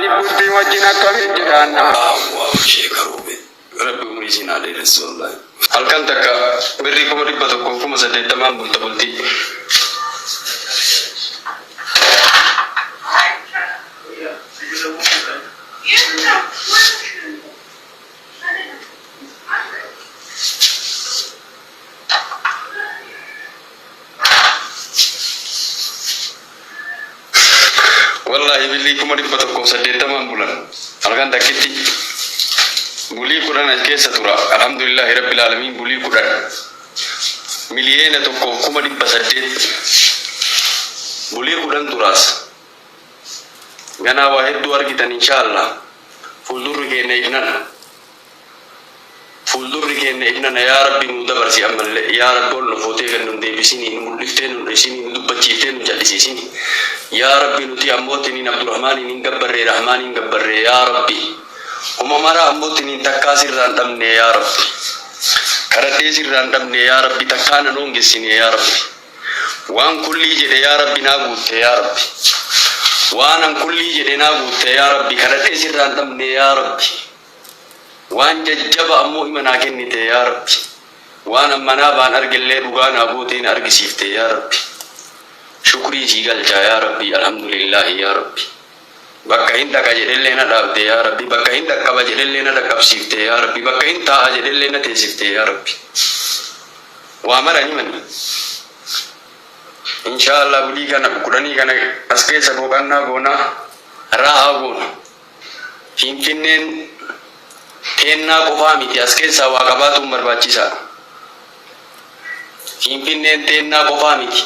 بنتي وجنا كم جرانا شيء كروبي ربي مريسين عليه رسول الله هل كان تك بريكم ربطكم كم سدد تمام بنتي والله بالله كم ربطكم سدد تمام بلان هل كان تكتي بولي قرآن الكيسة ترى الحمد لله رب العالمين بولي قرآن مليانة تكو كم ربطسدد بولي قرآن تراس غنا واحد دوار kita insyaallah fuldur kene ibnan ya rabbi mudabar si amal ya rabbi no fote kan nunde bisini muliften sini dubachiten jadi sini ya rabbi nuti amotini abdurrahman ni gabbarre rahman ni gabbarre ya rabbi umamara amotini takasir randam ne ya rabbi karate sir randam ne ya rabbi takana nonge sini ya rabbi wan kulli jede ya rabbi na gute ya rabbi وانا كلي جدنا بوت يا ربي كرت سران تم يا ربي وان ججب امو مناكن يا ربي وانا منا بان ارجل لي بغانا بوتين ارجسيفت يا ربي شكري جيغل جا يا ربي الحمد لله يا ربي بك انت كجدل لنا دابت يا ربي بك انت كبجدل لنا دكبسيفت يا ربي بك انت اجدل لنا تسيفت يا ربي وامرني من इंशाअल्लाह बुली का ना कुरानी का ना अस्के सबों ना गोना राह गोना फिंफिनें तेन्ना कोफामी थी अस्के सवा कबात उम्र बाची सा फिंफिनें तेन्ना कोफामी थी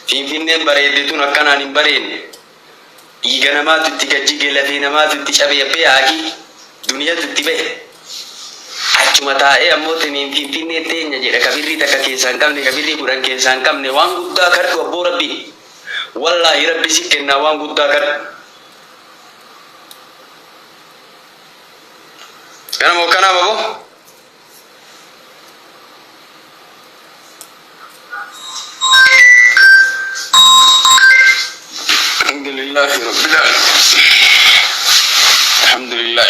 फिंफिनें बरे देतु नक्काना निम्बरेन ईगना मात तुtti कच्ची लफीना मात तुtti चबे पे आगी दुनिया तुtti बे Cuma tahu amotini pimpinnya tehnya jadi kabiri tak kesan kami kabiri kurang kesan kami wang buddha kar tu abu rabbi wallahi rabbi sikken na wang buddha kar kana babo alhamdulillah rabbil alamin alhamdulillah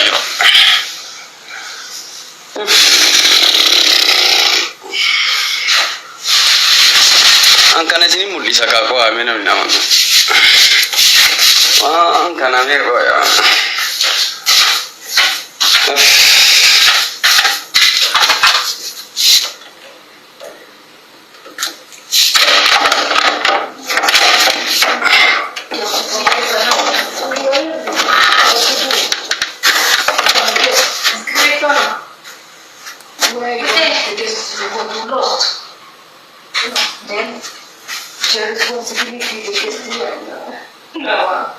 angkana sini muli saka ko amena nama angkana me ko ya Your responsibility is no.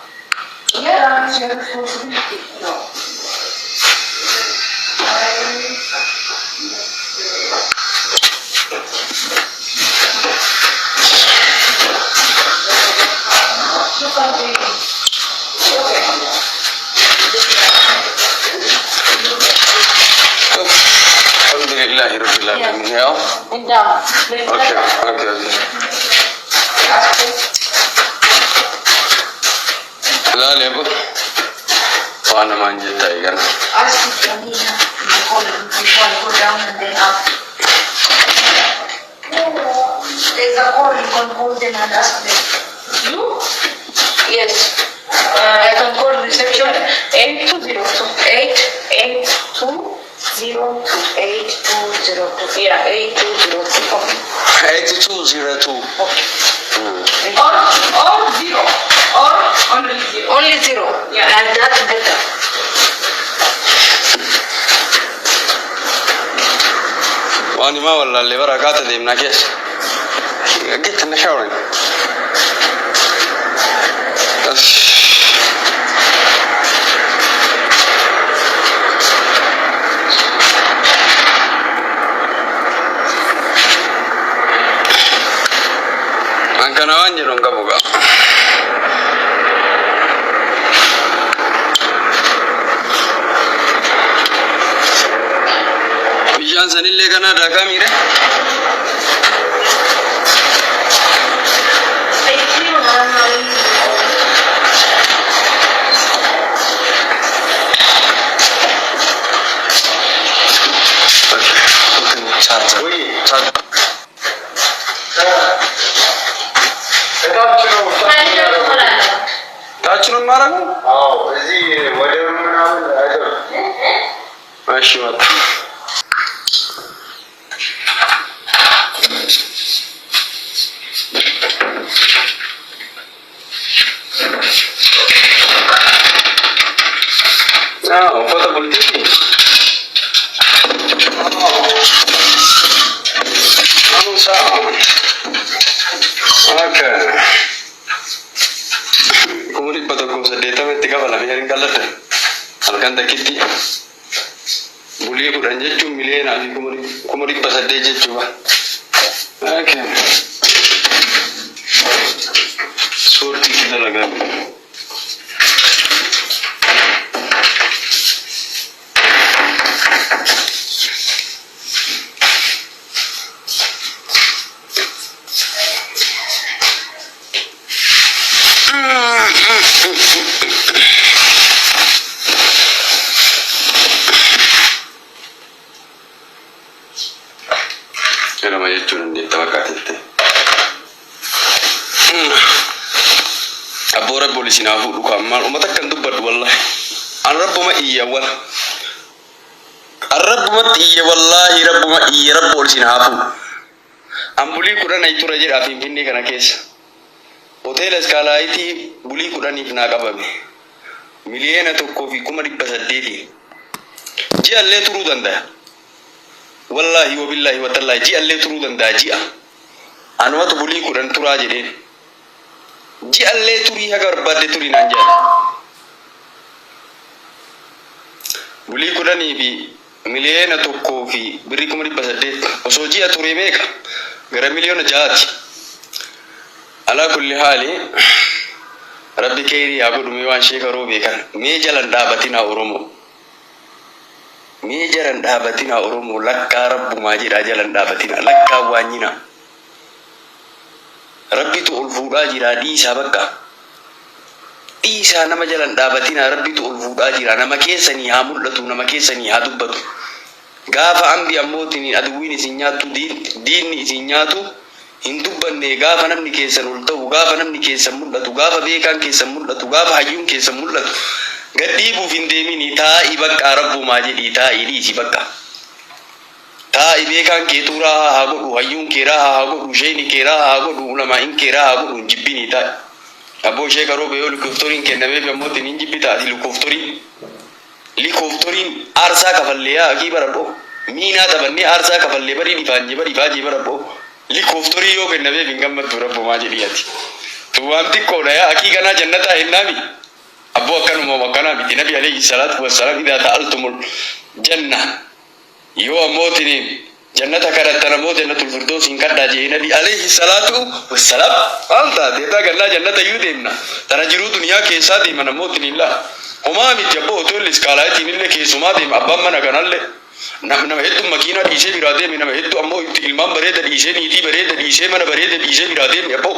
Yeah, it's your responsibility. No. Alhamdulillah rabbil alamin ya. Okay. لا ليبو وانا ما نجي تايغر There's a call you can call them and ask them. You? Yes. I can call reception 8202. 88202. Yeah, 8202. Okay. 8202. Okay. Or zero. Or only zero. Only zero. Yeah. And that's better. وأنا ما والله اللي برا قاعد ذي مناقش قلت إنه شاورين أنا وانجلون كابوكا بيجان سنين لكنا داكا ميرة ماشي وات وفات بولتيكي اوكي كمري بدكم سديتا متى قبل أمي هرين قلته halkan dakitti bulii kudhan jechuun miliyoonaa fi kuma dhibba saddeet jechuudha. Suurtii si dalagaa. Nama jechuun ni taphaqatetti. Abboo rabbi olisiin haa fuudhu maal uummata akkan dubbadhu wallahi. An rabbuma iyya wal. An rabbumatti iyya wallahi rabbuma iyya rabbi olisiin haa fuudhu. An bulii kudhan ayi ture jedhaa Finfinnee kana keessa. Hoteela Iskaalaayitii bulii kudhaniif naa qabame. Miliyoona tokkoo fi kuma dhibba saddeetii. Ji'allee turuu danda'a. Wallahi wabillahi watallahi ji alle turu dan daji anu watu buli ku dan tura je den ji alle turi hagar badde turi nanja buli ku dani bi miliyona tokko fi biri kuma di basadde oso ji aturi meka gara miliyona jati ala kulli hali rabbi kairi abudu mi wan shekaro be kan me jalan dabatina oromo jaran dhabatina oromo lakka rabbu majira jalan dhabatina lakka wanyina rabbi tu ulfuda jira di sabakka isa nama jalan dhabatina rabbi tu ulfuda jira nama kesani ha mullatu nama kesani ha dubbatu gafa ambi ammotini aduwini sinyatu dinni sinyatu hindubbanne gafa namni kesan ultau gafa namni kesan mullatu gafa bekan kesan mullatu gafa hayyun kesan mullatu gadhiibu findeemini taa'i bakka rabbu maajidhi taa'i dhiisi bakka taa'i beekaan kee turaa haa godhu hayyuun keeraa haa godhu sheeni keeraa haa godhu ulamaa'in keeraa haa godhu jibbini taa'i abboo ishee karoo beeyoo likoftoriin kennameef ammootiin hin jibbi taati likoftoriin aarsaa kafallee haa akii barabboo miinaa taphannee aarsaa kafallee barii dhifaajee barabboo likoftorii yoo kennameef hin gammaddu rabbo maajidhi ati tuwaan xiqqoodha yaa akii kanaa jannataa hennaami أبو أكرم ومكانا بالنبي عليه الصلاة والسلام إذا سألتم الجنة يو موتني جنة كرتنا موت جنة الفردوس إن كان داجي النبي عليه الصلاة والسلام أنت تيتا كنا جنة يوديمنا ترى جرو دنيا كيسا دي من موتني الله وما متجبو تقول إسكالايتي نلله كيسوما دي أبا منا كنا له نحن هيتو مكينة ديشة برادة من هيتو أمو إلمان بريدة ديشة نيتي بريدة ديشة من بريدة ديشة برادة من أبو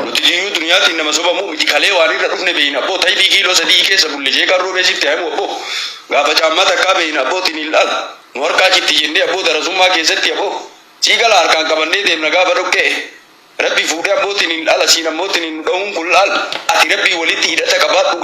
Nutijiyu dunia ti nama soba mu dikale wani radufne beina bo tai di kilo sadi ke sabulle je karro be sitte mo bo gaba chamma takka beina bo tinilal nor ka jitti jende abo darasumma ke setti abo cigala arkan kabanne dem naga barukke rabbi fude abo tinilal asina mo tinin daun kullal ati rabbi waliti idata kabatu